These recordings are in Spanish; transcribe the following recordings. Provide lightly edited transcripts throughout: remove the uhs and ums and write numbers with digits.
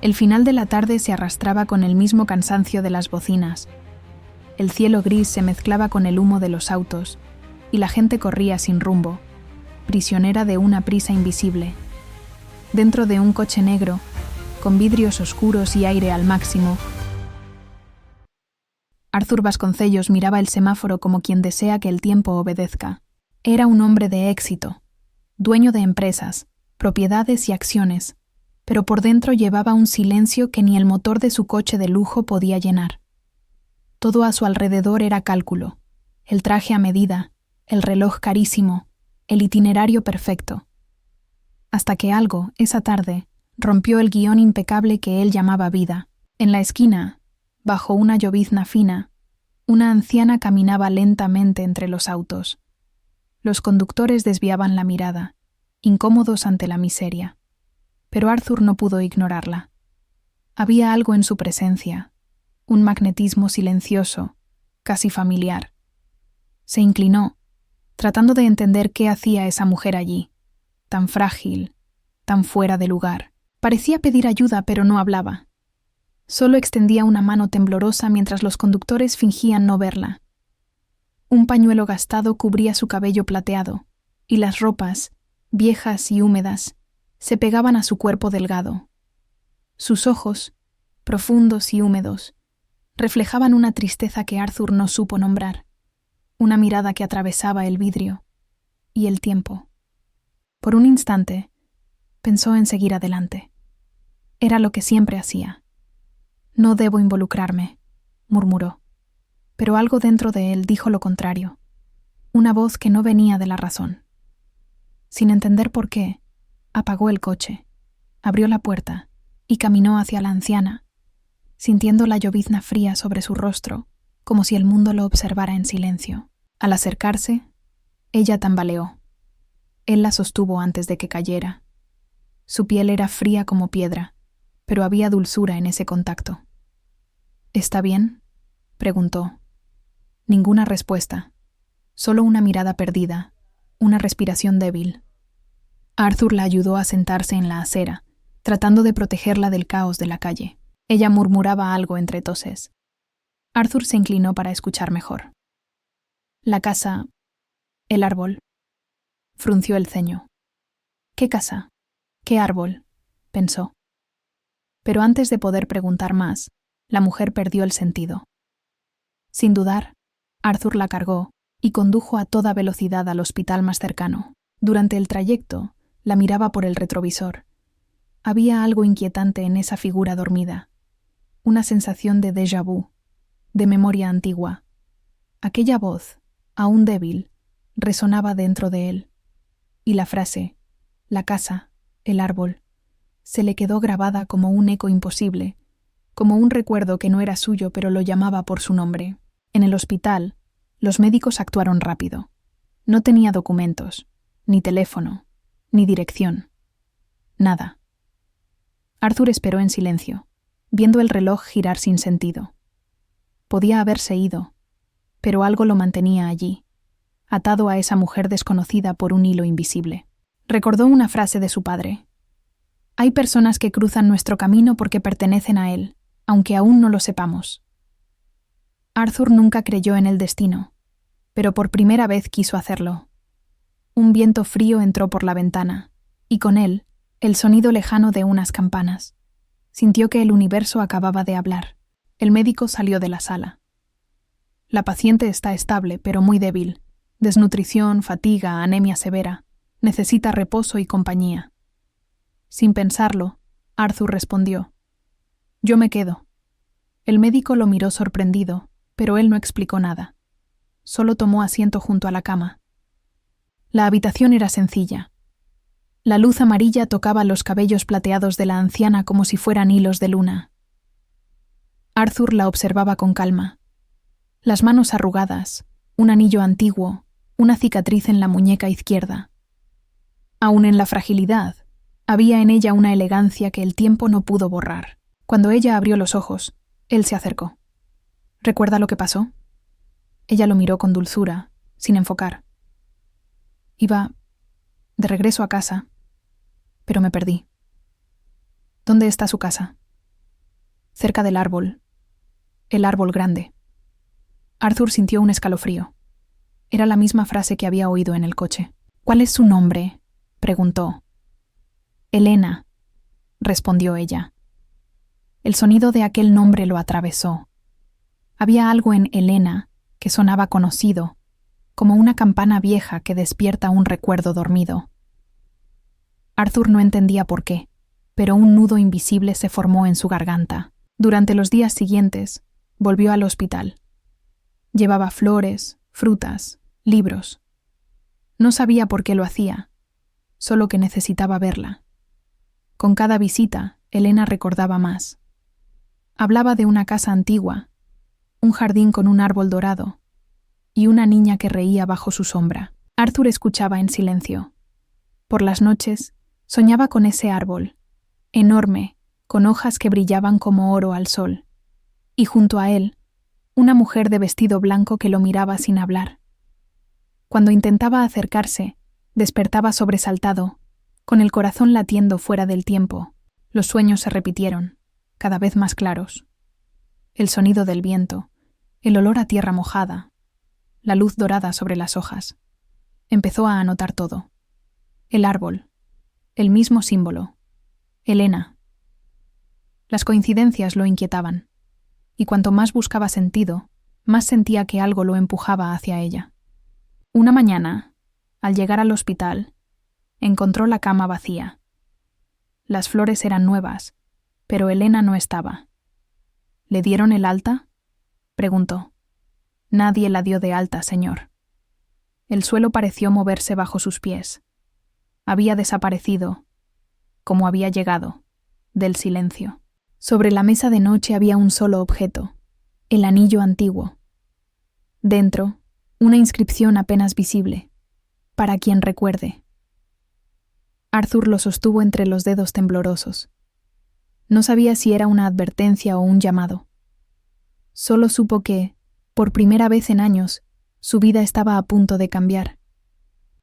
El final de la tarde se arrastraba con el mismo cansancio de las bocinas. El cielo gris se mezclaba con el humo de los autos, y la gente corría sin rumbo, prisionera de una prisa invisible. Dentro de un coche negro, con vidrios oscuros y aire al máximo, Arthur Vasconcellos miraba el semáforo como quien desea que el tiempo obedezca. Era un hombre de éxito, dueño de empresas, propiedades y acciones, pero por dentro llevaba un silencio que ni el motor de su coche de lujo podía llenar. Todo a su alrededor era cálculo, el traje a medida, el reloj carísimo, el itinerario perfecto. Hasta que algo, esa tarde, rompió el guión impecable que él llamaba vida. En la esquina, bajo una llovizna fina, una anciana caminaba lentamente entre los autos. Los conductores desviaban la mirada, incómodos ante la miseria. Pero Arthur no pudo ignorarla. Había algo en su presencia, un magnetismo silencioso, casi familiar. Se inclinó, tratando de entender qué hacía esa mujer allí, tan frágil, tan fuera de lugar. Parecía pedir ayuda, pero no hablaba. Solo extendía una mano temblorosa mientras los conductores fingían no verla. Un pañuelo gastado cubría su cabello plateado, y las ropas, viejas y húmedas, se pegaban a su cuerpo delgado. Sus ojos, profundos y húmedos, reflejaban una tristeza que Arthur no supo nombrar, una mirada que atravesaba el vidrio y el tiempo. Por un instante, pensó en seguir adelante. Era lo que siempre hacía. «No debo involucrarme», murmuró. Pero algo dentro de él dijo lo contrario, una voz que no venía de la razón. Sin entender por qué, apagó el coche, abrió la puerta y caminó hacia la anciana, sintiendo la llovizna fría sobre su rostro, como si el mundo lo observara en silencio. Al acercarse, ella tambaleó. Él la sostuvo antes de que cayera. Su piel era fría como piedra, pero había dulzura en ese contacto. «¿Está bien?», preguntó. Ninguna respuesta, solo una mirada perdida, una respiración débil. Arthur la ayudó a sentarse en la acera, tratando de protegerla del caos de la calle. Ella murmuraba algo entre toses. Arthur se inclinó para escuchar mejor. «La casa, el árbol», frunció el ceño. «¿Qué casa? ¿Qué árbol?», pensó. Pero antes de poder preguntar más, la mujer perdió el sentido. Sin dudar, Arthur la cargó y condujo a toda velocidad al hospital más cercano. Durante el trayecto, la miraba por el retrovisor. Había algo inquietante en esa figura dormida, una sensación de déjà vu, de memoria antigua. Aquella voz, aún débil, resonaba dentro de él, y la frase, la casa, el árbol, se le quedó grabada como un eco imposible, como un recuerdo que no era suyo pero lo llamaba por su nombre. En el hospital, los médicos actuaron rápido. No tenía documentos, ni teléfono, ni dirección. Nada. Arthur esperó en silencio, viendo el reloj girar sin sentido. Podía haberse ido, pero algo lo mantenía allí, atado a esa mujer desconocida por un hilo invisible. Recordó una frase de su padre. «Hay personas que cruzan nuestro camino porque pertenecen a él, aunque aún no lo sepamos». Arthur nunca creyó en el destino, pero por primera vez quiso hacerlo. Un viento frío entró por la ventana, y con él, el sonido lejano de unas campanas. Sintió que el universo acababa de hablar. El médico salió de la sala. «La paciente está estable, pero muy débil. Desnutrición, fatiga, anemia severa. Necesita reposo y compañía». Sin pensarlo, Arthur respondió: «Yo me quedo». El médico lo miró sorprendido, pero él no explicó nada. Solo tomó asiento junto a la cama. La habitación era sencilla. La luz amarilla tocaba los cabellos plateados de la anciana como si fueran hilos de luna. Arthur la observaba con calma. Las manos arrugadas, un anillo antiguo, una cicatriz en la muñeca izquierda. Aún en la fragilidad, había en ella una elegancia que el tiempo no pudo borrar. Cuando ella abrió los ojos, él se acercó. «¿Recuerda lo que pasó?». Ella lo miró con dulzura, sin enfocar. «Iba de regreso a casa, pero me perdí». «¿Dónde está su casa?». cerca del árbol. El árbol grande. Arthur sintió un escalofrío. Era la misma frase que había oído en el coche. «¿Cuál es su nombre?», preguntó. «Elena», respondió ella. El sonido de aquel nombre lo atravesó. Había algo en Elena que sonaba conocido, como una campana vieja que despierta un recuerdo dormido. Arthur no entendía por qué, pero un nudo invisible se formó en su garganta. Durante los días siguientes, volvió al hospital. Llevaba flores, frutas, libros. No sabía por qué lo hacía, solo que necesitaba verla. Con cada visita, Elena recordaba más. Hablaba de una casa antigua, un jardín con un árbol dorado y una niña que reía bajo su sombra. Arthur escuchaba en silencio. Por las noches, soñaba con ese árbol, enorme, con hojas que brillaban como oro al sol, y junto a él, una mujer de vestido blanco que lo miraba sin hablar. Cuando intentaba acercarse, despertaba sobresaltado, con el corazón latiendo fuera del tiempo. Los sueños se repitieron, cada vez más claros. El sonido del viento, el olor a tierra mojada, la luz dorada sobre las hojas. Empezó a anotar todo. El árbol, el mismo símbolo, Elena. Las coincidencias lo inquietaban, y cuanto más buscaba sentido, más sentía que algo lo empujaba hacia ella. Una mañana, al llegar al hospital, encontró la cama vacía. Las flores eran nuevas, pero Elena no estaba. ¿Le dieron el alta?, preguntó. Nadie la dio de alta, señor. El suelo pareció moverse bajo sus pies. Había desaparecido, como había llegado, del silencio. Sobre la mesa de noche había un solo objeto, el anillo antiguo. Dentro, una inscripción apenas visible, para quien recuerde. Arthur lo sostuvo entre los dedos temblorosos. No sabía si era una advertencia o un llamado. Solo supo que, por primera vez en años, su vida estaba a punto de cambiar.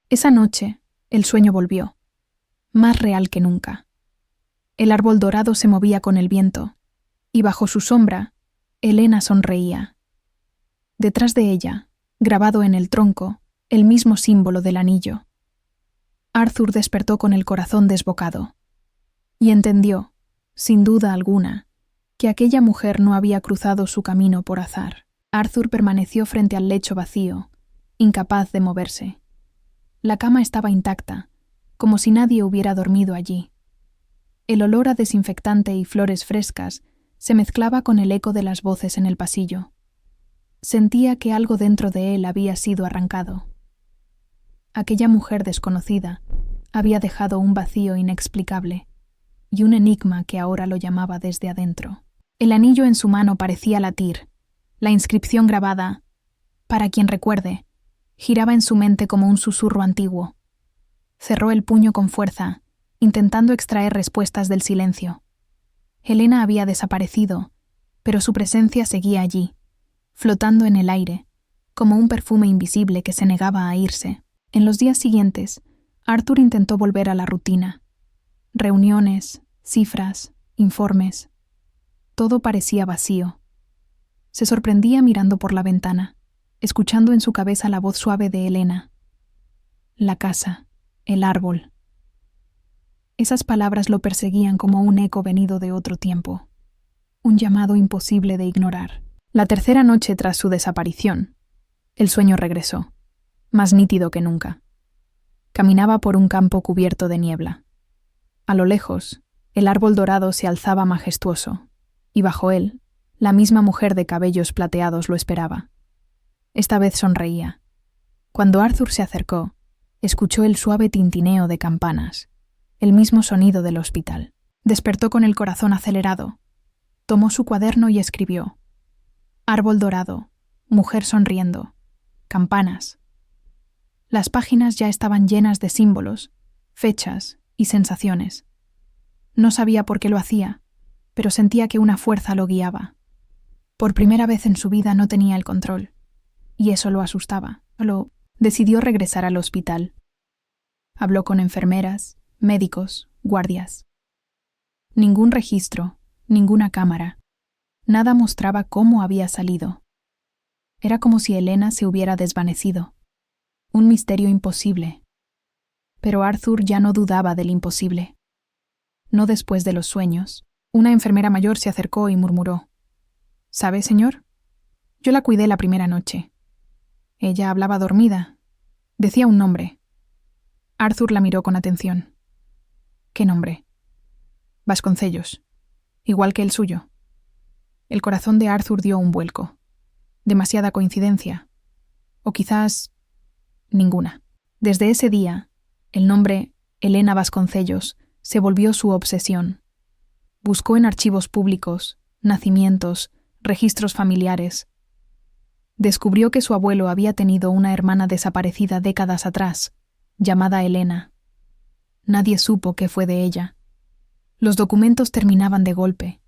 Esa noche, el sueño volvió, más real que nunca. El árbol dorado se movía con el viento, y bajo su sombra, Elena sonreía. Detrás de ella, grabado en el tronco, el mismo símbolo del anillo. Arthur despertó con el corazón desbocado, y entendió, sin duda alguna, que aquella mujer no había cruzado su camino por azar. Arthur permaneció frente al lecho vacío, incapaz de moverse. La cama estaba intacta, como si nadie hubiera dormido allí. El olor a desinfectante y flores frescas se mezclaba con el eco de las voces en el pasillo. Sentía que algo dentro de él había sido arrancado. Aquella mujer desconocida había dejado un vacío inexplicable y un enigma que ahora lo llamaba desde adentro. El anillo en su mano parecía latir. La inscripción grabada, para quien recuerde, giraba en su mente como un susurro antiguo. Cerró el puño con fuerza, intentando extraer respuestas del silencio. Elena había desaparecido, pero su presencia seguía allí, flotando en el aire, como un perfume invisible que se negaba a irse. En los días siguientes, Arthur intentó volver a la rutina. Reuniones, cifras, informes. Todo parecía vacío. Se sorprendía mirando por la ventana, escuchando en su cabeza la voz suave de Elena. La casa, el árbol. Esas palabras lo perseguían como un eco venido de otro tiempo, un llamado imposible de ignorar. La tercera noche tras su desaparición, el sueño regresó, más nítido que nunca. Caminaba por un campo cubierto de niebla. A lo lejos, el árbol dorado se alzaba majestuoso, y bajo él, la misma mujer de cabellos plateados lo esperaba. Esta vez sonreía. Cuando Arthur se acercó, escuchó el suave tintineo de campanas, el mismo sonido del hospital. Despertó con el corazón acelerado. Tomó su cuaderno y escribió: Árbol dorado, mujer sonriendo, campanas. Las páginas ya estaban llenas de símbolos, fechas y sensaciones. No sabía por qué lo hacía, pero sentía que una fuerza lo guiaba. Por primera vez en su vida no tenía el control, y eso lo asustaba. Decidió regresar al hospital. Habló con enfermeras, médicos, guardias. Ningún registro, ninguna cámara, Nada mostraba cómo había salido. Era como si Elena se hubiera desvanecido. Un misterio imposible. Pero Arthur ya no dudaba del imposible. No después de los sueños. Una enfermera mayor se acercó y murmuró: «¿Sabe, señor? Yo la cuidé la primera noche. Ella hablaba dormida. Decía un nombre». Arthur la miró con atención. «¿Qué nombre?» «Vasconcellos. Igual que el suyo». El corazón de Arthur dio un vuelco. Demasiada coincidencia. O quizás ninguna. Desde ese día, el nombre Elena Vasconcellos se volvió su obsesión. Buscó en archivos públicos, nacimientos, registros familiares. Descubrió que su abuelo había tenido una hermana desaparecida décadas atrás, llamada Elena. Nadie supo qué fue de ella. Los documentos terminaban de golpe,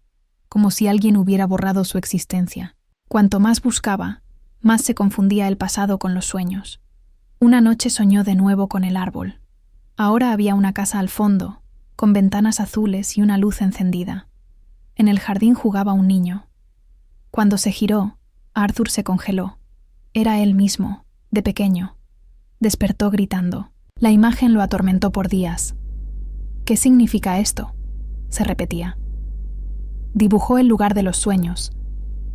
como si alguien hubiera borrado su existencia. Cuanto más buscaba, más se confundía el pasado con los sueños. Una noche soñó de nuevo con el árbol. Ahora había una casa al fondo, con ventanas azules y una luz encendida. En el jardín jugaba un niño. Cuando se giró, Arthur se congeló. Era él mismo, de pequeño. Despertó gritando. La imagen lo atormentó por días. «¿Qué significa esto?», se repetía. Dibujó el lugar de los sueños,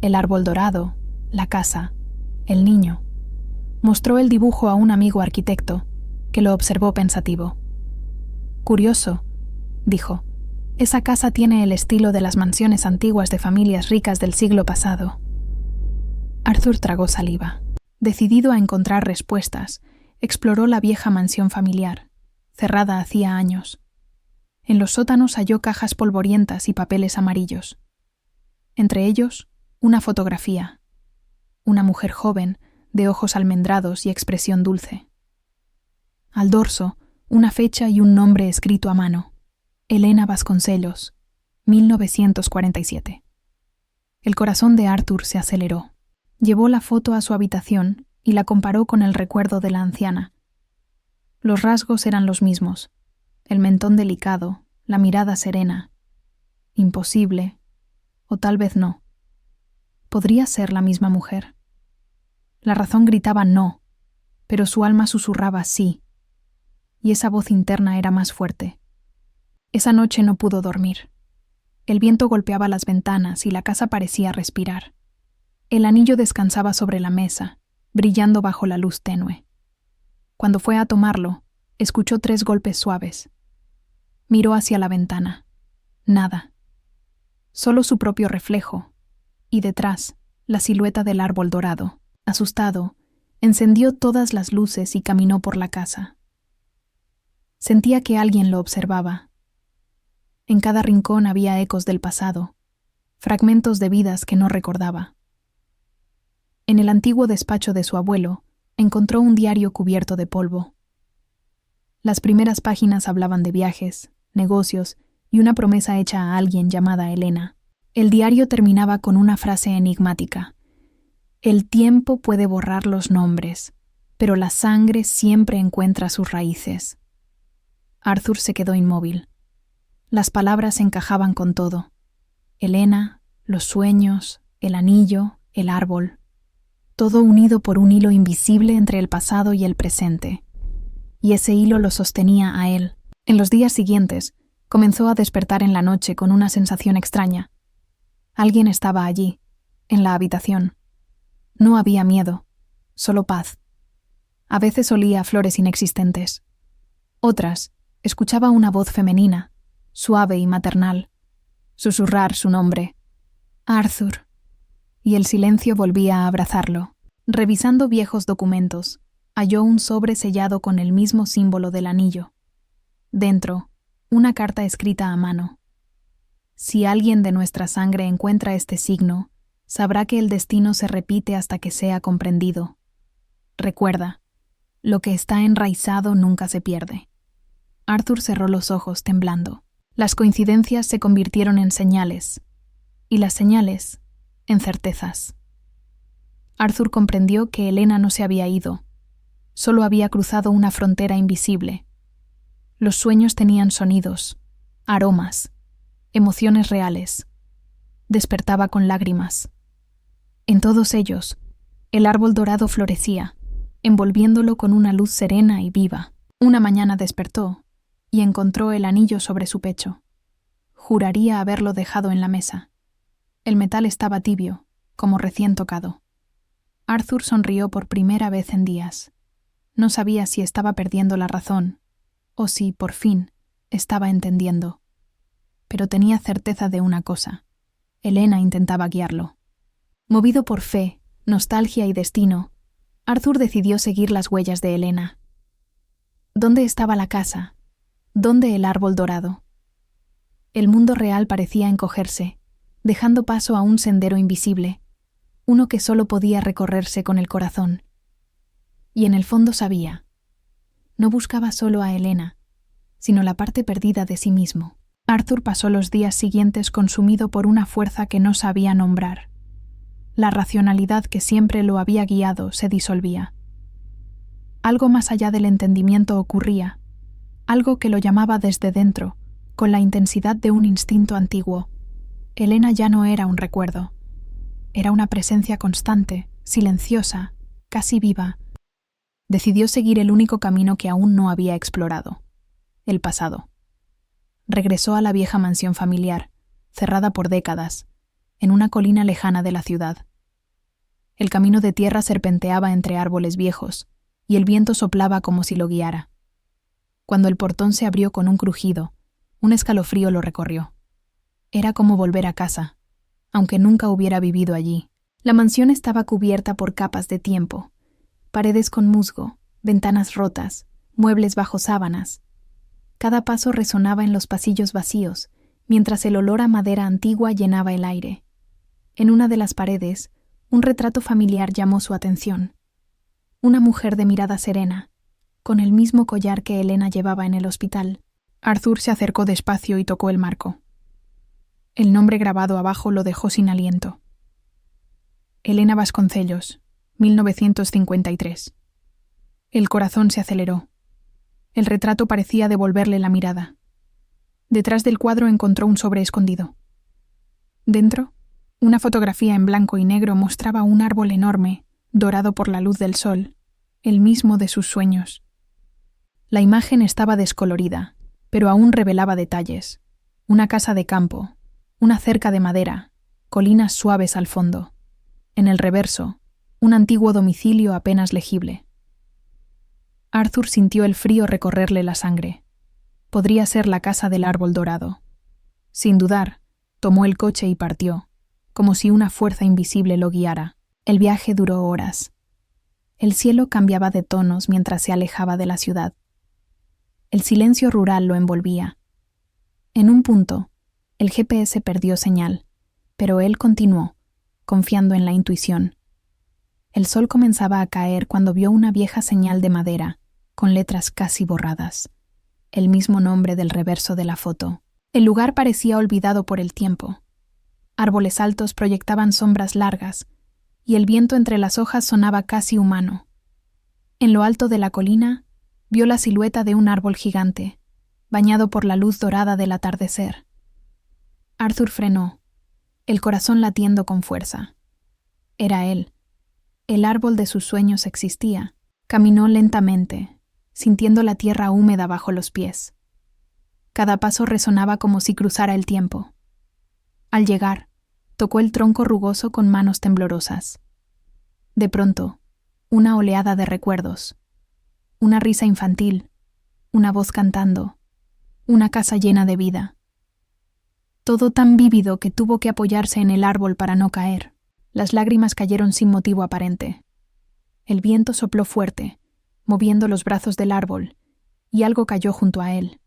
el árbol dorado, la casa, el niño. Mostró el dibujo a un amigo arquitecto, que lo observó pensativo. «Curioso», dijo. «Esa casa tiene el estilo de las mansiones antiguas de familias ricas del siglo pasado». Arthur tragó saliva. Decidido a encontrar respuestas, exploró la vieja mansión familiar, cerrada hacía años. En los sótanos halló cajas polvorientas y papeles amarillos. Entre ellos, una fotografía. Una mujer joven, de ojos almendrados y expresión dulce. Al dorso, una fecha y un nombre escrito a mano: Elena Vasconcellos, 1947. El corazón de Arthur se aceleró. Llevó la foto a su habitación y la comparó con el recuerdo de la anciana. Los rasgos eran los mismos: el mentón delicado, la mirada serena. Imposible, o tal vez no. ¿Podría ser la misma mujer? La razón gritaba no, pero su alma susurraba sí, y esa voz interna era más fuerte. Esa noche no pudo dormir. El viento golpeaba las ventanas y la casa parecía respirar. El anillo descansaba sobre la mesa, brillando bajo la luz tenue. Cuando fue a tomarlo, escuchó 3 golpes suaves. Miró hacia la ventana. Nada. Solo su propio reflejo, y detrás, la silueta del árbol dorado. Asustado, encendió todas las luces y caminó por la casa. Sentía que alguien lo observaba. En cada rincón había ecos del pasado, fragmentos de vidas que no recordaba. En el antiguo despacho de su abuelo, encontró un diario cubierto de polvo. Las primeras páginas hablaban de viajes, negocios y una promesa hecha a alguien llamada Elena. El diario terminaba con una frase enigmática: «El tiempo puede borrar los nombres, pero la sangre siempre encuentra sus raíces». Arthur se quedó inmóvil. Las palabras encajaban con todo: Elena, los sueños, el anillo, el árbol. Todo unido por un hilo invisible entre el pasado y el presente. Y ese hilo lo sostenía a él. En los días siguientes, comenzó a despertar en la noche con una sensación extraña. Alguien estaba allí, en la habitación. No había miedo, solo paz. A veces olía a flores inexistentes. Otras, escuchaba una voz femenina, suave y maternal, susurrar su nombre: «Arthur». Y el silencio volvía a abrazarlo. Revisando viejos documentos, halló un sobre sellado con el mismo símbolo del anillo. Dentro, una carta escrita a mano. «Si alguien de nuestra sangre encuentra este signo, sabrá que el destino se repite hasta que sea comprendido. Recuerda, lo que está enraizado nunca se pierde». Arthur cerró los ojos temblando. Las coincidencias se convirtieron en señales, y las señales en certezas. Arthur comprendió que Elena no se había ido, solo había cruzado una frontera invisible. Los sueños tenían sonidos, aromas, emociones reales. despertaba con lágrimas. En todos ellos, el árbol dorado florecía, envolviéndolo con una luz serena y viva. Una mañana despertó y encontró el anillo sobre su pecho. Juraría haberlo dejado en la mesa. El metal estaba tibio, como recién tocado. Arthur sonrió por primera vez en días. No sabía si estaba perdiendo la razón o si, por fin, estaba entendiendo. Pero tenía certeza de una cosa. Elena intentaba guiarlo. Movido por fe, nostalgia y destino, Arthur decidió seguir las huellas de Elena. ¿Dónde estaba la casa? ¿Dónde el árbol dorado? El mundo real parecía encogerse, dejando paso a un sendero invisible, uno que solo podía recorrerse con el corazón. Y en el fondo sabía. No buscaba solo a Elena, sino la parte perdida de sí mismo. Arthur pasó los días siguientes consumido por una fuerza que no sabía nombrar. La racionalidad que siempre lo había guiado se disolvía. Algo más allá del entendimiento ocurría, algo que lo llamaba desde dentro, con la intensidad de un instinto antiguo. Elena ya no era un recuerdo. Era una presencia constante, silenciosa, casi viva. Decidió seguir el único camino que aún no había explorado: el pasado. Regresó a la vieja mansión familiar, cerrada por décadas, en una colina lejana de la ciudad. El camino de tierra serpenteaba entre árboles viejos, y el viento soplaba como si lo guiara. Cuando el portón se abrió con un crujido, un escalofrío lo recorrió. Era como volver a casa, aunque nunca hubiera vivido allí. La mansión estaba cubierta por capas de tiempo, paredes con musgo, ventanas rotas, muebles bajo sábanas. Cada paso resonaba en los pasillos vacíos, mientras el olor a madera antigua llenaba el aire. En una de las paredes, un retrato familiar llamó su atención. Una mujer de mirada serena, con el mismo collar que Elena llevaba en el hospital. Arthur se acercó despacio y tocó el marco. El nombre grabado abajo lo dejó sin aliento. Elena Vasconcellos, 1953. El corazón se aceleró. El retrato parecía devolverle la mirada. Detrás del cuadro encontró un sobre escondido. Dentro, una fotografía en blanco y negro mostraba un árbol enorme, dorado por la luz del sol, el mismo de sus sueños. La imagen estaba descolorida, pero aún revelaba detalles. Una casa de campo, una cerca de madera, colinas suaves al fondo. En el reverso, un antiguo domicilio apenas legible. Arthur sintió el frío recorrerle la sangre. Podría ser la casa del árbol dorado. Sin dudar, tomó el coche y partió, como si una fuerza invisible lo guiara. El viaje duró horas. El cielo cambiaba de tonos mientras se alejaba de la ciudad. El silencio rural lo envolvía. En un punto, el GPS perdió señal, pero él continuó, confiando en la intuición. El sol comenzaba a caer cuando vio una vieja señal de madera, con letras casi borradas. El mismo nombre del reverso de la foto. El lugar parecía olvidado por el tiempo. Árboles altos proyectaban sombras largas, y el viento entre las hojas sonaba casi humano. En lo alto de la colina, vio la silueta de un árbol gigante, bañado por la luz dorada del atardecer. Arthur frenó, el corazón latiendo con fuerza. Era él. El árbol de sus sueños existía. Caminó lentamente, sintiendo la tierra húmeda bajo los pies. Cada paso resonaba como si cruzara el tiempo. Al llegar, tocó el tronco rugoso con manos temblorosas. De pronto, una oleada de recuerdos. Una risa infantil, una voz cantando, una casa llena de vida. Todo tan vívido que tuvo que apoyarse en el árbol para no caer. Las lágrimas cayeron sin motivo aparente. El viento sopló fuerte, moviendo los brazos del árbol, y algo cayó junto a él.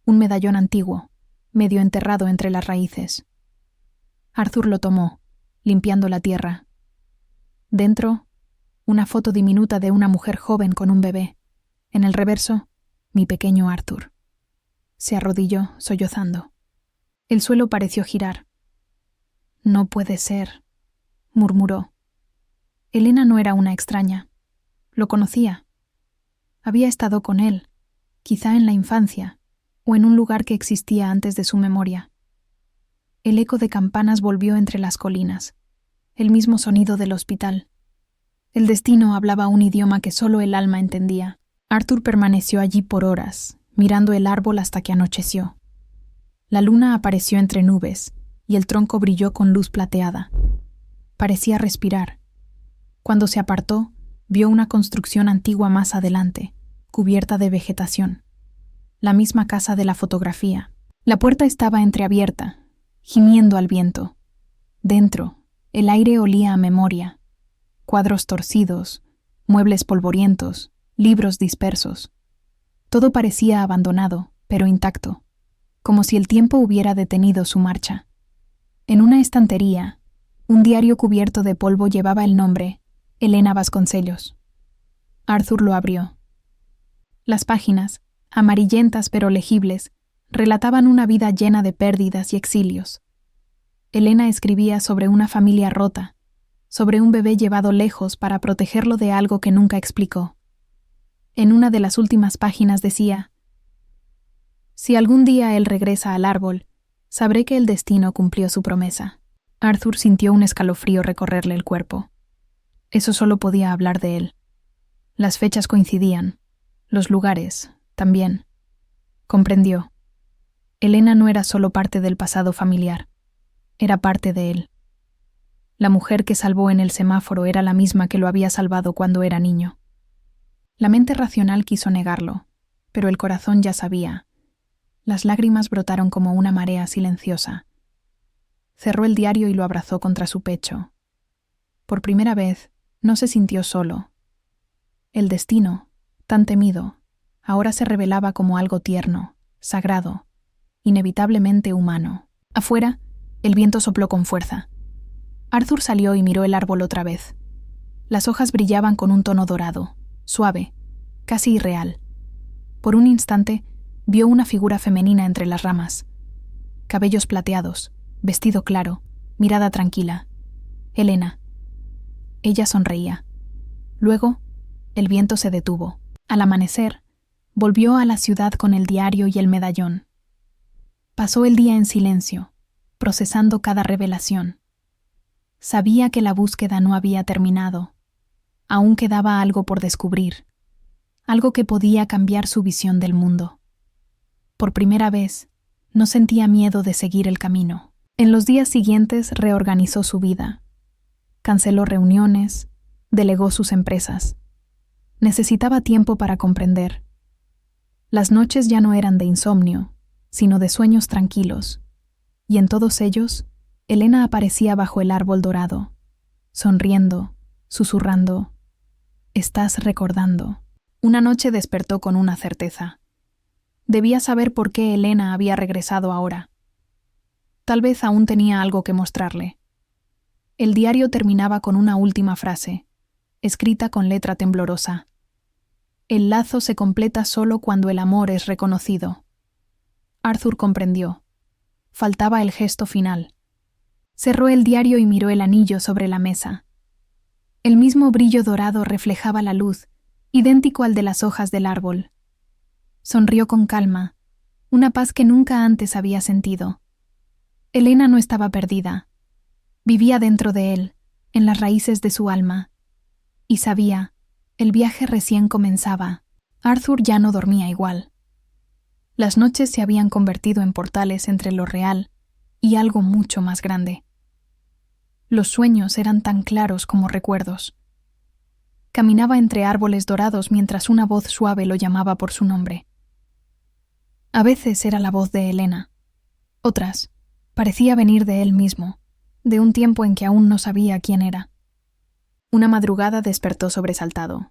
Un medallón antiguo, medio enterrado entre las raíces. Arthur lo tomó, limpiando la tierra. Dentro, una foto diminuta de una mujer joven con un bebé. En el reverso, mi pequeño Arthur. Se arrodilló, sollozando. El suelo pareció girar. «No puede ser», murmuró. Elena no era una extraña. Lo conocía. Había estado con él, quizá en la infancia, o en un lugar que existía antes de su memoria. El eco de campanas volvió entre las colinas, el mismo sonido del hospital. El destino hablaba un idioma que solo el alma entendía. Arthur permaneció allí por horas, mirando el árbol hasta que anocheció. La luna apareció entre nubes, y el tronco brilló con luz plateada. Parecía respirar. Cuando se apartó, vio una construcción antigua más adelante, cubierta de vegetación. La misma casa de la fotografía. La puerta estaba entreabierta, gimiendo al viento. Dentro, el aire olía a memoria. Cuadros torcidos, muebles polvorientos, libros dispersos. Todo parecía abandonado, pero intacto, como si el tiempo hubiera detenido su marcha. En una estantería, un diario cubierto de polvo llevaba el nombre Elena Vasconcellos. Arthur lo abrió. Las páginas, amarillentas pero legibles, relataban una vida llena de pérdidas y exilios. Elena escribía sobre una familia rota, sobre un bebé llevado lejos para protegerlo de algo que nunca explicó. En una de las últimas páginas decía: «Si algún día él regresa al árbol, sabré que el destino cumplió su promesa». Arthur sintió un escalofrío recorrerle el cuerpo. Eso solo podía hablar de él. Las fechas coincidían, los lugares también. Comprendió. Elena no era solo parte del pasado familiar, era parte de él. La mujer que salvó en el semáforo era la misma que lo había salvado cuando era niño. La mente racional quiso negarlo, pero el corazón ya sabía. Las lágrimas brotaron como una marea silenciosa. Cerró el diario y lo abrazó contra su pecho. Por primera vez, no se sintió solo. El destino, tan temido, ahora se revelaba como algo tierno, sagrado, inevitablemente humano. Afuera, el viento sopló con fuerza. Arthur salió y miró el árbol otra vez. Las hojas brillaban con un tono dorado, suave, casi irreal. Por un instante, vio una figura femenina entre las ramas. Cabellos plateados, vestido claro, mirada tranquila. Elena. Ella sonreía. Luego, el viento se detuvo. Al amanecer, volvió a la ciudad con el diario y el medallón. Pasó el día en silencio, procesando cada revelación. Sabía que la búsqueda no había terminado. Aún quedaba algo por descubrir, algo que podía cambiar su visión del mundo. Por primera vez, no sentía miedo de seguir el camino. En los días siguientes reorganizó su vida. Canceló reuniones, delegó sus empresas. Necesitaba tiempo para comprender. Las noches ya no eran de insomnio, sino de sueños tranquilos, y en todos ellos, Elena aparecía bajo el árbol dorado, sonriendo, susurrando: «Estás recordando». Una noche despertó con una certeza. Debía saber por qué Elena había regresado ahora. Tal vez aún tenía algo que mostrarle. El diario terminaba con una última frase, escrita con letra temblorosa: «El lazo se completa solo cuando el amor es reconocido». Arthur comprendió. Faltaba el gesto final. Cerró el diario y miró el anillo sobre la mesa. El mismo brillo dorado reflejaba la luz, idéntico al de las hojas del árbol. Sonrió con calma, una paz que nunca antes había sentido. Elena no estaba perdida. Vivía dentro de él, en las raíces de su alma. Y sabía, el viaje recién comenzaba. Arthur ya no dormía igual. Las noches se habían convertido en portales entre lo real y algo mucho más grande. Los sueños eran tan claros como recuerdos. Caminaba entre árboles dorados mientras una voz suave lo llamaba por su nombre. A veces era la voz de Elena. Otras, parecía venir de él mismo, de un tiempo en que aún no sabía quién era. Una madrugada despertó sobresaltado.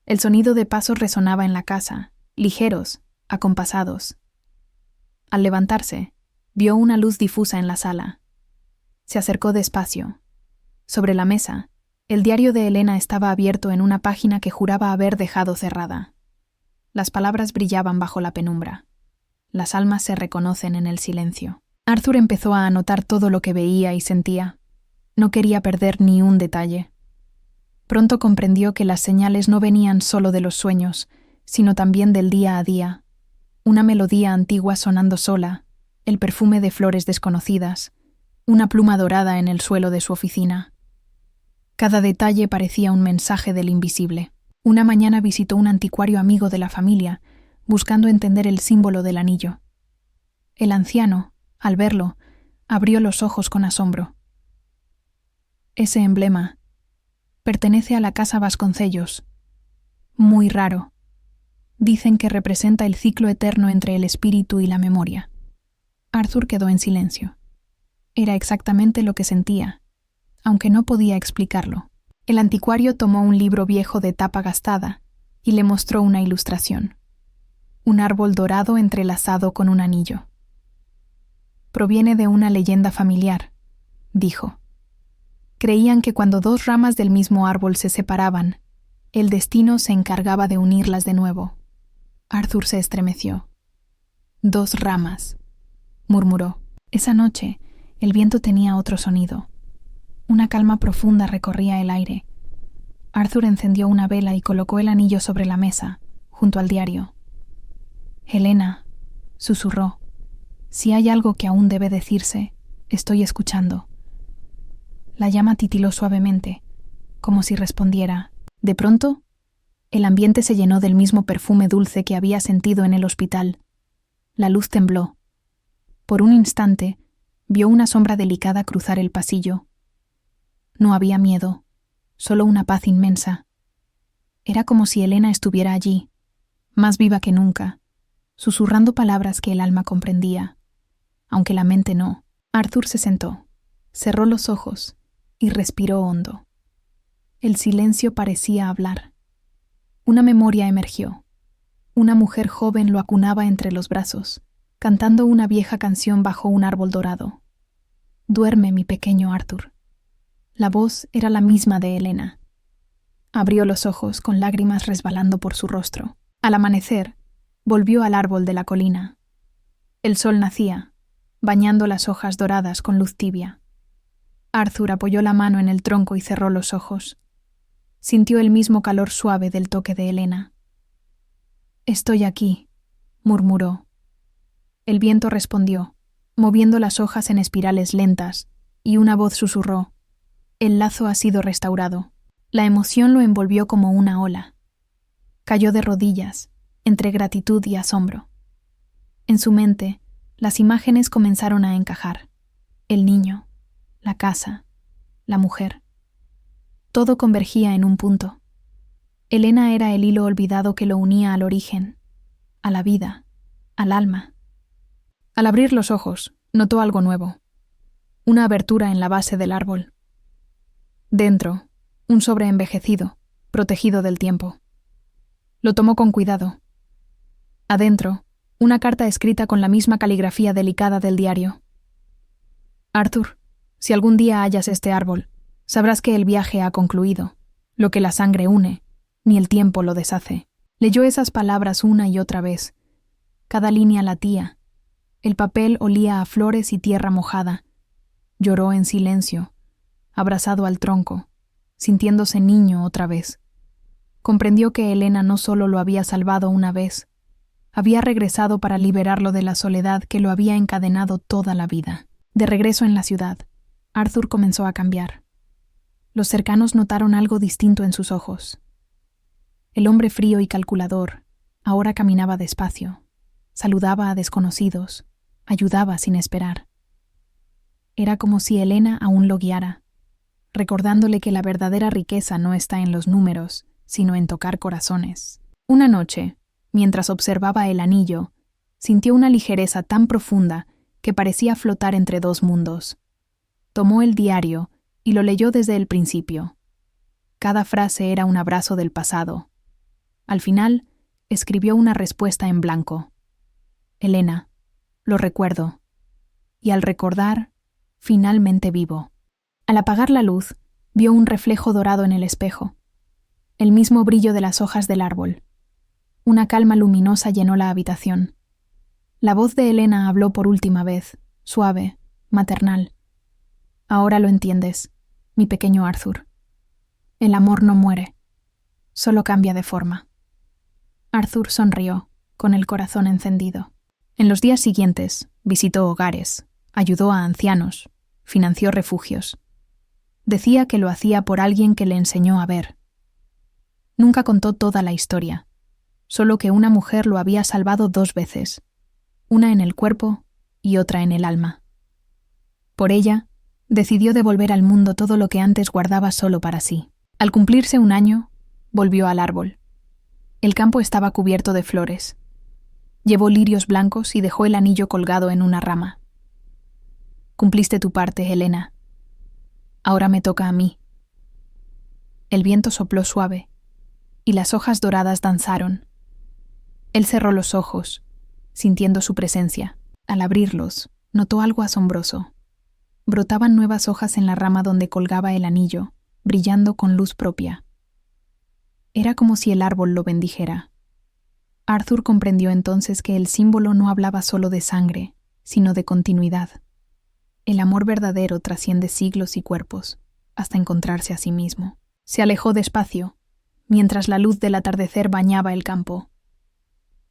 El sonido de pasos resonaba en la casa, ligeros, acompasados. Al levantarse, vio una luz difusa en la sala. Se acercó despacio. Sobre la mesa, el diario de Elena estaba abierto en una página que juraba haber dejado cerrada. Las palabras brillaban bajo la penumbra. Las almas se reconocen en el silencio. Arthur empezó a anotar todo lo que veía y sentía. No quería perder ni un detalle. Pronto comprendió que las señales no venían solo de los sueños, sino también del día a día. Una melodía antigua sonando sola, el perfume de flores desconocidas, una pluma dorada en el suelo de su oficina. Cada detalle parecía un mensaje del invisible. Una mañana visitó un anticuario amigo de la familia, buscando entender el símbolo del anillo. El anciano, al verlo, abrió los ojos con asombro. Ese emblema pertenece a la casa Vasconcellos. Muy raro. Dicen que representa el ciclo eterno entre el espíritu y la memoria. Arthur quedó en silencio. Era exactamente lo que sentía, aunque no podía explicarlo. El anticuario tomó un libro viejo de tapa gastada y le mostró una ilustración. Un árbol dorado entrelazado con un anillo. Proviene de una leyenda familiar, dijo. Creían que cuando dos ramas del mismo árbol se separaban, el destino se encargaba de unirlas de nuevo. Arthur se estremeció. 2 ramas, murmuró. Esa noche, el viento tenía otro sonido. Una calma profunda recorría el aire. Arthur encendió una vela y colocó el anillo sobre la mesa, junto al diario. Helena, susurró. Si hay algo que aún debe decirse, estoy escuchando. La llama titiló suavemente, como si respondiera. De pronto, el ambiente se llenó del mismo perfume dulce que había sentido en el hospital. La luz tembló. Por un instante, vio una sombra delicada cruzar el pasillo. No había miedo, solo una paz inmensa. Era como si Helena estuviera allí, más viva que nunca, susurrando palabras que el alma comprendía, aunque la mente no. Arthur se sentó, cerró los ojos y respiró hondo. El silencio parecía hablar. Una memoria emergió. Una mujer joven lo acunaba entre los brazos, cantando una vieja canción bajo un árbol dorado. Duerme, mi pequeño Arthur. La voz era la misma de Helena. Abrió los ojos con lágrimas resbalando por su rostro. Al amanecer, volvió al árbol de la colina. El sol nacía, bañando las hojas doradas con luz tibia. Arthur apoyó la mano en el tronco y cerró los ojos. Sintió el mismo calor suave del toque de Helena. «Estoy aquí», murmuró. El viento respondió, moviendo las hojas en espirales lentas, y una voz susurró. El lazo ha sido restaurado. La emoción lo envolvió como una ola. Cayó de rodillas, entre gratitud y asombro. En su mente, las imágenes comenzaron a encajar. El niño, la casa, la mujer. Todo convergía en un punto. Helena era el hilo olvidado que lo unía al origen, a la vida, al alma. Al abrir los ojos, notó algo nuevo. Una abertura en la base del árbol. Dentro, un sobre envejecido, protegido del tiempo. Lo tomó con cuidado. Adentro, una carta escrita con la misma caligrafía delicada del diario. Arthur, si algún día hallas este árbol, sabrás que el viaje ha concluido. Lo que la sangre une, ni el tiempo lo deshace. Leyó esas palabras una y otra vez. Cada línea latía. El papel olía a flores y tierra mojada. Lloró en silencio, abrazado al tronco, sintiéndose niño otra vez. Comprendió que Helena no solo lo había salvado una vez, había regresado para liberarlo de la soledad que lo había encadenado toda la vida. De regreso en la ciudad, Arthur comenzó a cambiar. Los cercanos notaron algo distinto en sus ojos. El hombre frío y calculador ahora caminaba despacio, saludaba a desconocidos, ayudaba sin esperar. Era como si Helena aún lo guiara, recordándole que la verdadera riqueza no está en los números, sino en tocar corazones. Una noche, mientras observaba el anillo, sintió una ligereza tan profunda que parecía flotar entre 2 mundos. Tomó el diario y lo leyó desde el principio. Cada frase era un abrazo del pasado. Al final, escribió una respuesta en blanco. Helena, lo recuerdo. Y al recordar, finalmente vivo. Al apagar la luz, vio un reflejo dorado en el espejo. El mismo brillo de las hojas del árbol. Una calma luminosa llenó la habitación. La voz de Helena habló por última vez, suave, maternal. Ahora lo entiendes, mi pequeño Arthur. El amor no muere, solo cambia de forma. Arthur sonrió, con el corazón encendido. En los días siguientes, visitó hogares, ayudó a ancianos, financió refugios. Decía que lo hacía por alguien que le enseñó a ver. Nunca contó toda la historia, solo que una mujer lo había salvado 2 veces, una en el cuerpo y otra en el alma. Por ella, decidió devolver al mundo todo lo que antes guardaba solo para sí. Al cumplirse 1 año, volvió al árbol. El campo estaba cubierto de flores. Llevó lirios blancos y dejó el anillo colgado en una rama. Cumpliste tu parte, Helena. Ahora me toca a mí. El viento sopló suave, y las hojas doradas danzaron. Él cerró los ojos, sintiendo su presencia. Al abrirlos, notó algo asombroso. Brotaban nuevas hojas en la rama donde colgaba el anillo, brillando con luz propia. Era como si el árbol lo bendijera. Arthur comprendió entonces que el símbolo no hablaba solo de sangre, sino de continuidad. El amor verdadero trasciende siglos y cuerpos, hasta encontrarse a sí mismo. Se alejó despacio, mientras la luz del atardecer bañaba el campo.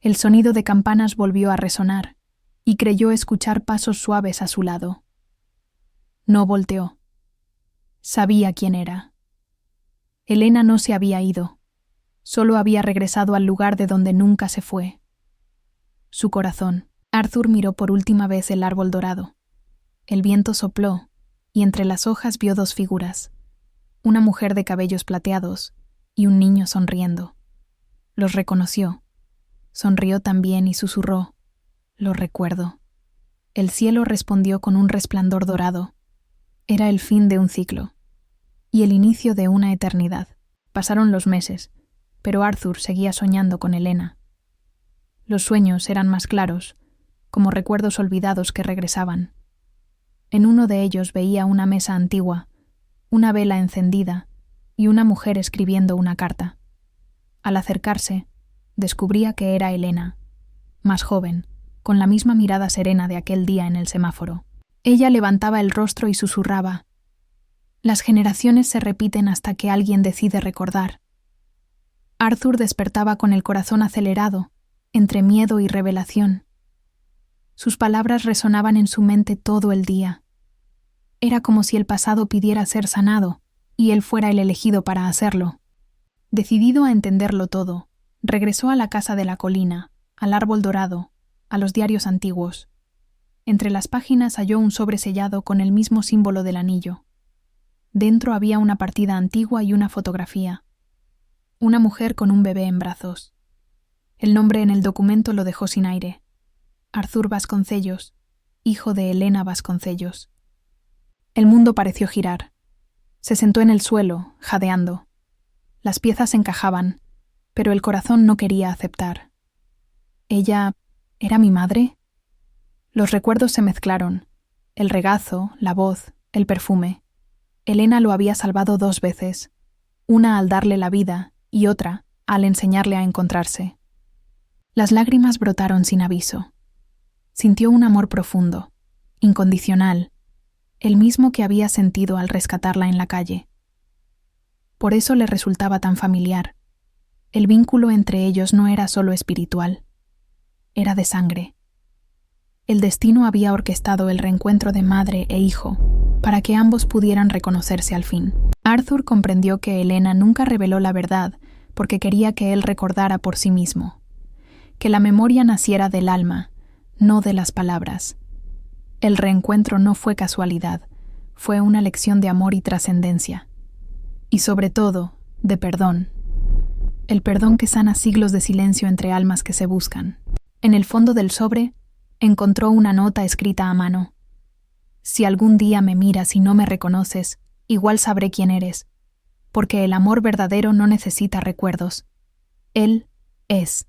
El sonido de campanas volvió a resonar, y creyó escuchar pasos suaves a su lado. No volteó. Sabía quién era. Helena no se había ido. Solo había regresado al lugar de donde nunca se fue. Su corazón. Arthur miró por última vez el árbol dorado. El viento sopló, y entre las hojas vio 2 figuras, una mujer de cabellos plateados y un niño sonriendo. Los reconoció. Sonrió también y susurró: «Lo recuerdo». El cielo respondió con un resplandor dorado. Era el fin de un ciclo, y el inicio de una eternidad. Pasaron los meses, pero Arthur seguía soñando con Helena. Los sueños eran más claros, como recuerdos olvidados que regresaban. En uno de ellos veía una mesa antigua, una vela encendida y una mujer escribiendo una carta. Al acercarse, descubría que era Helena, más joven, con la misma mirada serena de aquel día en el semáforo. Ella levantaba el rostro y susurraba: «Las generaciones se repiten hasta que alguien decide recordar». Arthur despertaba con el corazón acelerado, entre miedo y revelación. Sus palabras resonaban en su mente todo el día. Era como si el pasado pidiera ser sanado, y él fuera el elegido para hacerlo. Decidido a entenderlo todo, regresó a la casa de la colina, al árbol dorado, a los diarios antiguos. Entre las páginas halló un sobre sellado con el mismo símbolo del anillo. Dentro había una partida antigua y una fotografía. Una mujer con un bebé en brazos. El nombre en el documento lo dejó sin aire. Arthur Vasconcellos, hijo de Helena Vasconcellos. El mundo pareció girar. Se sentó en el suelo, jadeando. Las piezas encajaban, pero el corazón no quería aceptar. ¿Ella era mi madre? Los recuerdos se mezclaron. El regazo, la voz, el perfume. Helena lo había salvado 2 veces, una al darle la vida y otra al enseñarle a encontrarse. Las lágrimas brotaron sin aviso. Sintió un amor profundo, incondicional, el mismo que había sentido al rescatarla en la calle. Por eso le resultaba tan familiar. El vínculo entre ellos no era solo espiritual, era de sangre. El destino había orquestado el reencuentro de madre e hijo para que ambos pudieran reconocerse al fin. Arthur comprendió que Helena nunca reveló la verdad porque quería que él recordara por sí mismo, que la memoria naciera del alma, no de las palabras. El reencuentro no fue casualidad, fue una lección de amor y trascendencia. Y sobre todo, de perdón. El perdón que sana siglos de silencio entre almas que se buscan. En el fondo del sobre, encontró una nota escrita a mano. Si algún día me miras y no me reconoces, igual sabré quién eres, porque el amor verdadero no necesita recuerdos. Él es.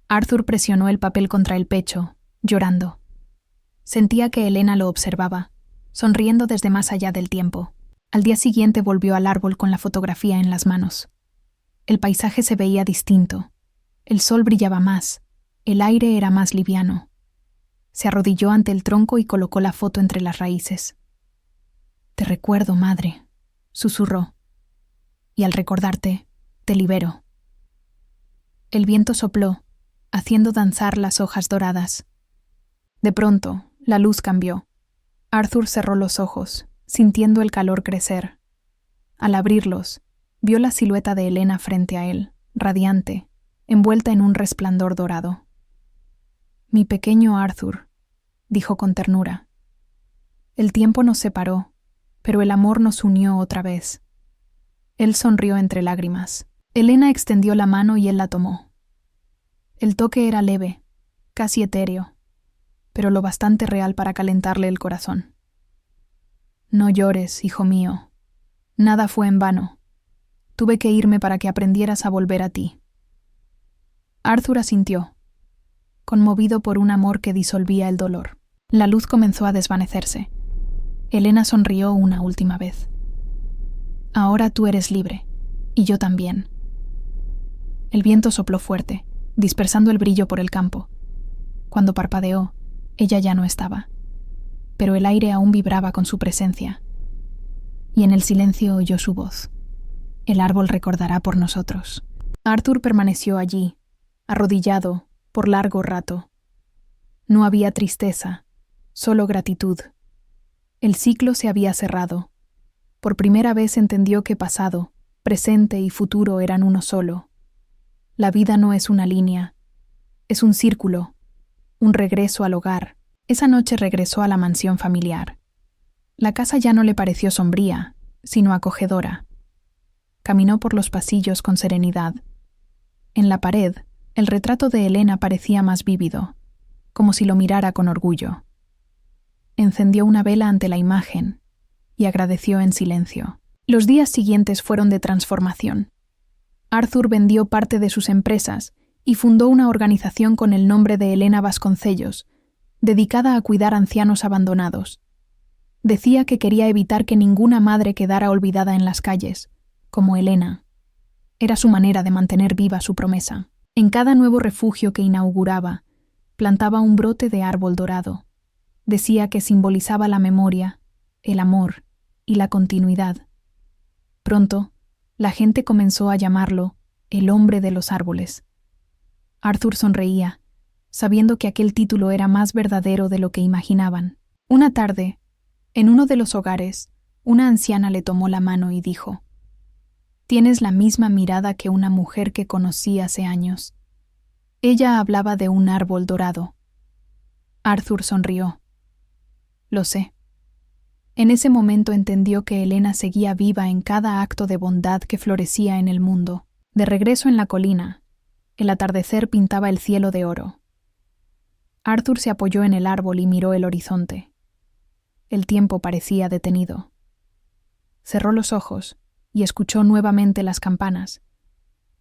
Arthur presionó el papel contra el pecho, llorando. Sentía que Helena lo observaba, sonriendo desde más allá del tiempo. Al día siguiente volvió al árbol con la fotografía en las manos. El paisaje se veía distinto. El sol brillaba más. El aire era más liviano. Se arrodilló ante el tronco y colocó la foto entre las raíces. «Te recuerdo, madre», susurró. «Y al recordarte, te libero». El viento sopló, haciendo danzar las hojas doradas. De pronto, la luz cambió. Arthur cerró los ojos, sintiendo el calor crecer. Al abrirlos, vio la silueta de Elena frente a él, radiante, envuelta en un resplandor dorado. «Mi pequeño Arthur», dijo con ternura. «El tiempo nos separó, pero el amor nos unió otra vez». Él sonrió entre lágrimas. Elena extendió la mano y él la tomó. El toque era leve, casi etéreo, pero lo bastante real para calentarle el corazón. «No llores, hijo mío. Nada fue en vano. Tuve que irme para que aprendieras a volver a ti». Arthur asintió, conmovido por un amor que disolvía el dolor. La luz comenzó a desvanecerse. Elena sonrió una última vez. «Ahora tú eres libre, y yo también». El viento sopló fuerte, dispersando el brillo por el campo. Cuando parpadeó, ella ya no estaba, pero el aire aún vibraba con su presencia. Y en el silencio oyó su voz. «El árbol recordará por nosotros». Arthur permaneció allí, arrodillado, por largo rato. No había tristeza, solo gratitud. El ciclo se había cerrado. Por primera vez entendió que pasado, presente y futuro eran uno solo. La vida no es una línea, es un círculo, un regreso al hogar. Esa noche regresó a la mansión familiar. La casa ya no le pareció sombría, sino acogedora. Caminó por los pasillos con serenidad. En la pared, el retrato de Elena parecía más vívido, como si lo mirara con orgullo. Encendió una vela ante la imagen y agradeció en silencio. Los días siguientes fueron de transformación. Arthur vendió parte de sus empresas y fundó una organización con el nombre de Elena Vasconcellos, dedicada a cuidar ancianos abandonados. Decía que quería evitar que ninguna madre quedara olvidada en las calles, como Elena. Era su manera de mantener viva su promesa. En cada nuevo refugio que inauguraba, plantaba un brote de árbol dorado. Decía que simbolizaba la memoria, el amor y la continuidad. Pronto, la gente comenzó a llamarlo el hombre de los árboles. Arthur sonreía, sabiendo que aquel título era más verdadero de lo que imaginaban. Una tarde, en uno de los hogares, una anciana le tomó la mano y dijo: «Tienes la misma mirada que una mujer que conocí hace años». Ella hablaba de un árbol dorado. Arthur sonrió. «Lo sé». En ese momento entendió que Elena seguía viva en cada acto de bondad que florecía en el mundo. De regreso en la colina, el atardecer pintaba el cielo de oro. Arthur se apoyó en el árbol y miró el horizonte. El tiempo parecía detenido. Cerró los ojos y escuchó nuevamente las campanas,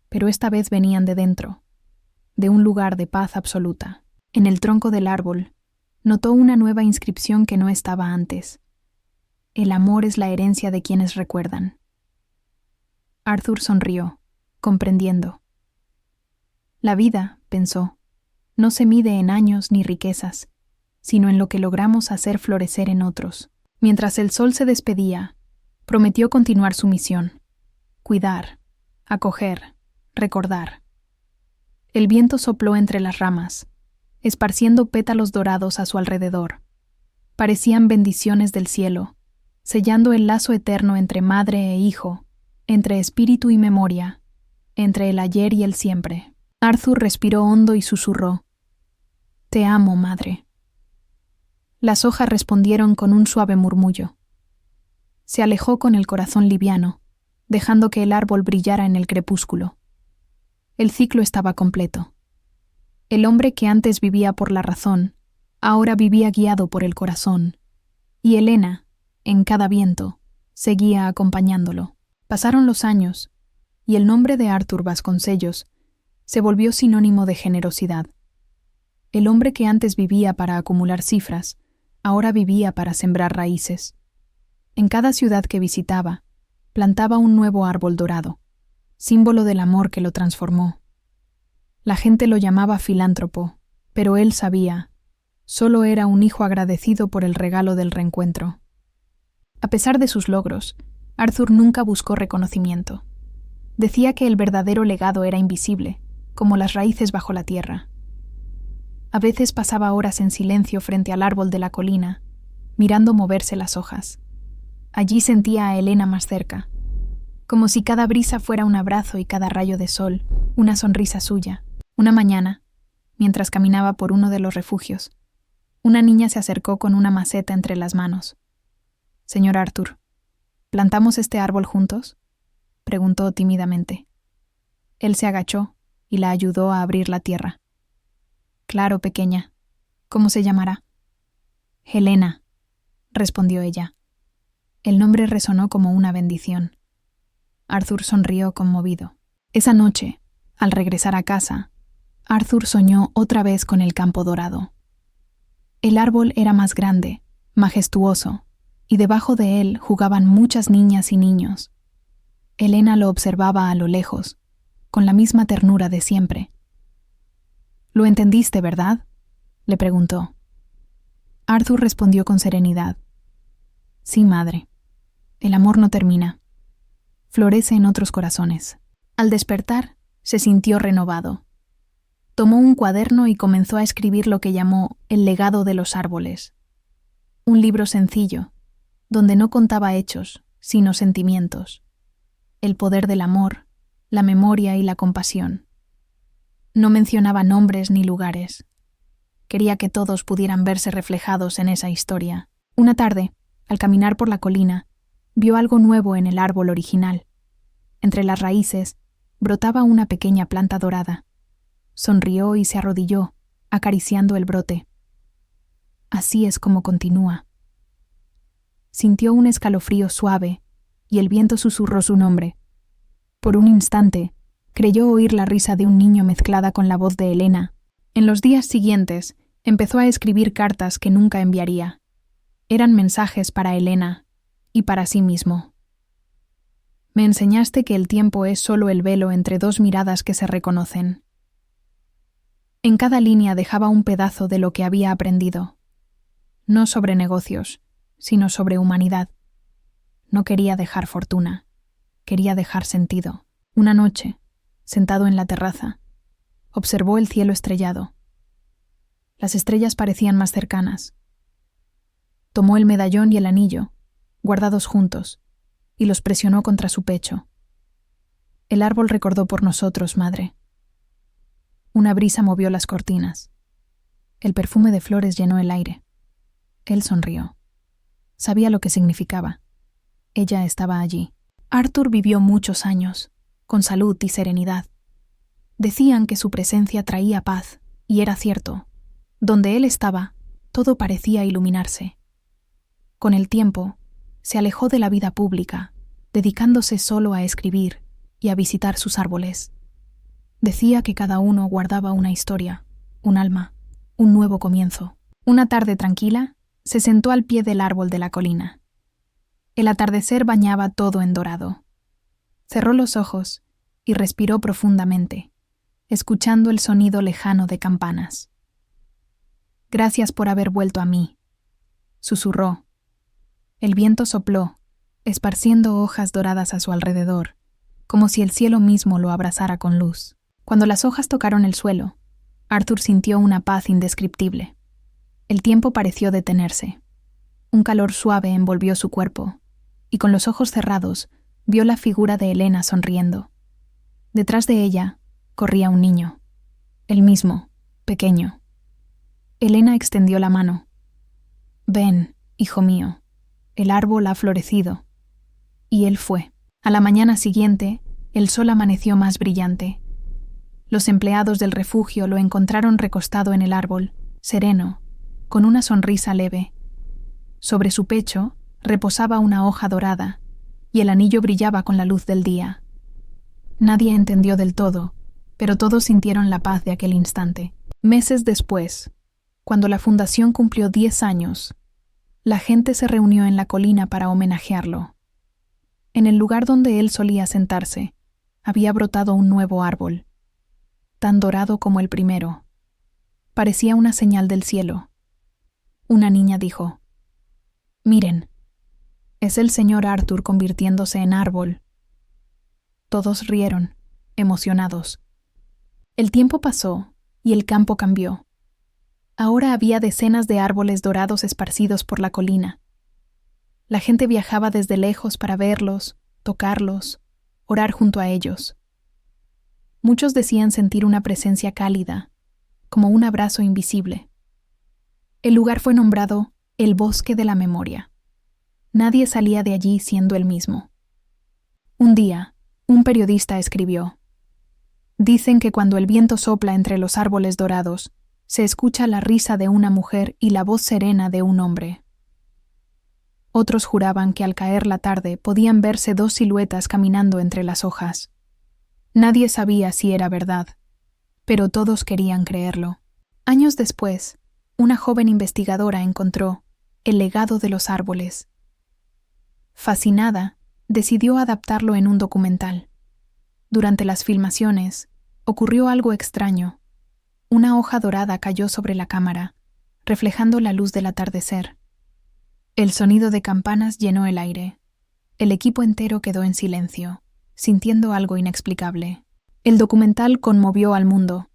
pero esta vez venían de dentro, de un lugar de paz absoluta. En el tronco del árbol, notó una nueva inscripción que no estaba antes. «El amor es la herencia de quienes recuerdan». Arthur sonrió, comprendiendo. La vida, pensó, no se mide en años ni riquezas, sino en lo que logramos hacer florecer en otros. Mientras el sol se despedía, prometió continuar su misión: cuidar, acoger, recordar. El viento sopló entre las ramas, esparciendo pétalos dorados a su alrededor. Parecían bendiciones del cielo, sellando el lazo eterno entre madre e hijo, entre espíritu y memoria, entre el ayer y el siempre. Arthur respiró hondo y susurró: «Te amo, madre». Las hojas respondieron con un suave murmullo. Se alejó con el corazón liviano, dejando que el árbol brillara en el crepúsculo. El ciclo estaba completo. El hombre que antes vivía por la razón, ahora vivía guiado por el corazón, y Elena, en cada viento, seguía acompañándolo. Pasaron los años, y el nombre de Arthur Vasconcellos se volvió sinónimo de generosidad. El hombre que antes vivía para acumular cifras, ahora vivía para sembrar raíces. En cada ciudad que visitaba, plantaba un nuevo árbol dorado, símbolo del amor que lo transformó. La gente lo llamaba filántropo, pero él sabía, solo era un hijo agradecido por el regalo del reencuentro. A pesar de sus logros, Arthur nunca buscó reconocimiento. Decía que el verdadero legado era invisible, como las raíces bajo la tierra. A veces pasaba horas en silencio frente al árbol de la colina, mirando moverse las hojas. Allí sentía a Elena más cerca, como si cada brisa fuera un abrazo y cada rayo de sol una sonrisa suya. Una mañana, mientras caminaba por uno de los refugios, una niña se acercó con una maceta entre las manos. «Señor Arthur, ¿plantamos este árbol juntos?», preguntó tímidamente. Él se agachó y la ayudó a abrir la tierra. «Claro, pequeña. ¿Cómo se llamará?». «Helena», respondió ella. El nombre resonó como una bendición. Arthur sonrió conmovido. Esa noche, al regresar a casa, Arthur soñó otra vez con el campo dorado. El árbol era más grande, majestuoso, y debajo de él jugaban muchas niñas y niños. Helena lo observaba a lo lejos, con la misma ternura de siempre. «¿Lo entendiste, verdad?», le preguntó. Arthur respondió con serenidad. «Sí, madre. El amor no termina. Florece en otros corazones». Al despertar, se sintió renovado. Tomó un cuaderno y comenzó a escribir lo que llamó El legado de los árboles. Un libro sencillo, donde no contaba hechos, sino sentimientos. El poder del amor, la memoria y la compasión. No mencionaba nombres ni lugares. Quería que todos pudieran verse reflejados en esa historia. Una tarde, al caminar por la colina, vio algo nuevo en el árbol original. Entre las raíces brotaba una pequeña planta dorada. Sonrió y se arrodilló, acariciando el brote. Así es como continúa. Sintió un escalofrío suave y el viento susurró su nombre. Por un instante, creyó oír la risa de un niño mezclada con la voz de Helena. En los días siguientes, empezó a escribir cartas que nunca enviaría. Eran mensajes para Helena y para sí mismo. «Me enseñaste que el tiempo es solo el velo entre dos miradas que se reconocen». En cada línea dejaba un pedazo de lo que había aprendido. No sobre negocios, sino sobre humanidad. No quería dejar fortuna, quería dejar sentido. Una noche, sentado en la terraza, observó el cielo estrellado. Las estrellas parecían más cercanas. Tomó el medallón y el anillo, guardados juntos, y los presionó contra su pecho. «El árbol recordó por nosotros, madre». Una brisa movió las cortinas. El perfume de flores llenó el aire. Él sonrió. Sabía lo que significaba. Ella estaba allí. Arthur vivió muchos años, con salud y serenidad. Decían que su presencia traía paz, y era cierto. Donde él estaba, todo parecía iluminarse. Con el tiempo, se alejó de la vida pública, dedicándose solo a escribir y a visitar sus árboles. Decía que cada uno guardaba una historia, un alma, un nuevo comienzo. Una tarde tranquila, se sentó al pie del árbol de la colina. El atardecer bañaba todo en dorado. Cerró los ojos y respiró profundamente, escuchando el sonido lejano de campanas. «Gracias por haber vuelto a mí», susurró. El viento sopló, esparciendo hojas doradas a su alrededor, como si el cielo mismo lo abrazara con luz. Cuando las hojas tocaron el suelo, Arthur sintió una paz indescriptible. El tiempo pareció detenerse. Un calor suave envolvió su cuerpo, y con los ojos cerrados vio la figura de Helena sonriendo. Detrás de ella corría un niño, el mismo, pequeño. Helena extendió la mano. «Ven, hijo mío, el árbol ha florecido». Y él fue. A la mañana siguiente, el sol amaneció más brillante. Los empleados del refugio lo encontraron recostado en el árbol, sereno, con una sonrisa leve. Sobre su pecho reposaba una hoja dorada, y el anillo brillaba con la luz del día. Nadie entendió del todo, pero todos sintieron la paz de aquel instante. Meses después, cuando la fundación cumplió 10 años, la gente se reunió en la colina para homenajearlo. En el lugar donde él solía sentarse, había brotado un nuevo árbol, tan dorado como el primero. Parecía una señal del cielo. Una niña dijo: «Miren, es el señor Arthur convirtiéndose en árbol». Todos rieron, emocionados. El tiempo pasó y el campo cambió. Ahora había decenas de árboles dorados esparcidos por la colina. La gente viajaba desde lejos para verlos, tocarlos, orar junto a ellos. Muchos decían sentir una presencia cálida, como un abrazo invisible. El lugar fue nombrado el Bosque de la Memoria. Nadie salía de allí siendo el mismo. Un día, un periodista escribió: «Dicen que cuando el viento sopla entre los árboles dorados, se escucha la risa de una mujer y la voz serena de un hombre». Otros juraban que al caer la tarde podían verse dos siluetas caminando entre las hojas. Nadie sabía si era verdad, pero todos querían creerlo. Años después, una joven investigadora encontró el legado de los árboles. Fascinada, decidió adaptarlo en un documental. Durante las filmaciones, ocurrió algo extraño. Una hoja dorada cayó sobre la cámara, reflejando la luz del atardecer. El sonido de campanas llenó el aire. El equipo entero quedó en silencio, sintiendo algo inexplicable. El documental conmovió al mundo.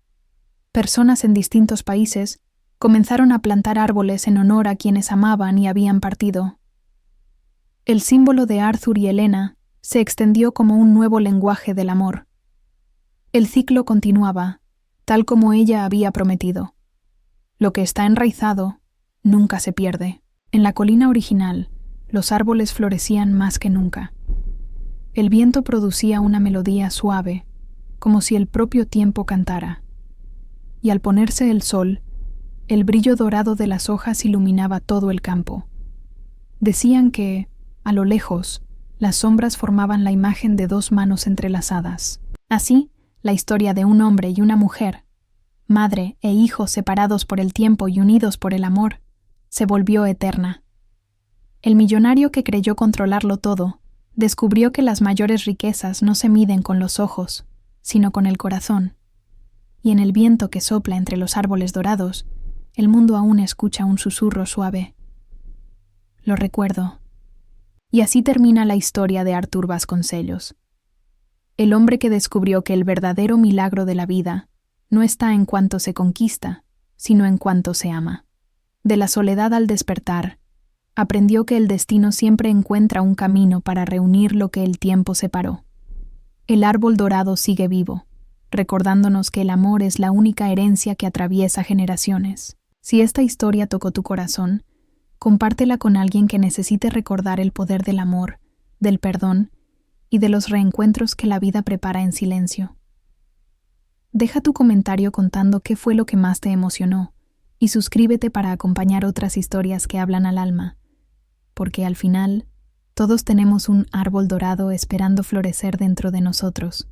Personas en distintos países comenzaron a plantar árboles en honor a quienes amaban y habían partido. El símbolo de Arthur y Elena se extendió como un nuevo lenguaje del amor. El ciclo continuaba, tal como ella había prometido. Lo que está enraizado nunca se pierde. En la colina original, los árboles florecían más que nunca. El viento producía una melodía suave, como si el propio tiempo cantara. Y al ponerse el sol, el brillo dorado de las hojas iluminaba todo el campo. Decían que, a lo lejos, las sombras formaban la imagen de dos manos entrelazadas. Así, la historia de un hombre y una mujer, madre e hijo separados por el tiempo y unidos por el amor, se volvió eterna. El millonario que creyó controlarlo todo, descubrió que las mayores riquezas no se miden con los ojos, sino con el corazón. Y en el viento que sopla entre los árboles dorados, el mundo aún escucha un susurro suave. Lo recuerdo. Y así termina la historia de Artur Vasconcellos. El hombre que descubrió que el verdadero milagro de la vida no está en cuanto se conquista, sino en cuanto se ama. De la soledad al despertar, aprendió que el destino siempre encuentra un camino para reunir lo que el tiempo separó. El árbol dorado sigue vivo, recordándonos que el amor es la única herencia que atraviesa generaciones. Si esta historia tocó tu corazón, compártela con alguien que necesite recordar el poder del amor, del perdón y de los reencuentros que la vida prepara en silencio. Deja tu comentario contando qué fue lo que más te emocionó y suscríbete para acompañar otras historias que hablan al alma, porque al final, todos tenemos un árbol dorado esperando florecer dentro de nosotros.